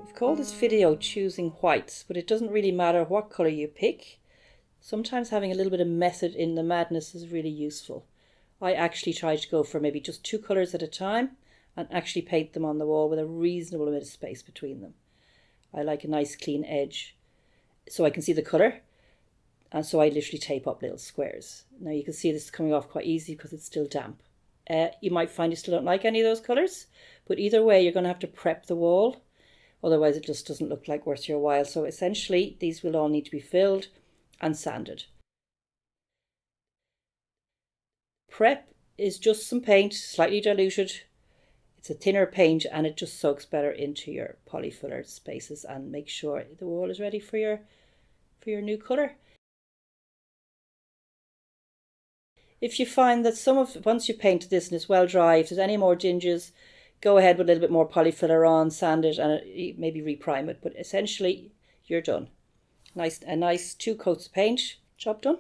I've called this video choosing whites, but it doesn't really matter what colour you pick. Sometimes having a little bit of method in the madness is really useful. I actually try to go for maybe just 2 colours at a time and actually paint them on the wall with a reasonable amount of space between them. I like a nice clean edge so I can see the colour, and so I literally tape up little squares. Now you can see this is coming off quite easy because it's still damp. You might find you still don't like any of those colours, but either way you're going to have to prep the wall, otherwise it just doesn't look like worth your while. So essentially these will all need to be filled and sanded. Prep is just some paint, slightly diluted. It's a thinner paint and it just soaks better into your polyfiller spaces and makes sure the wall is ready for your new colour. If you find that once you've painted this and it's well dry, if there's any more dinges, go ahead with a little bit more polyfiller on, sand it and maybe reprime it. But essentially you're done. A nice 2 coats of paint, job done.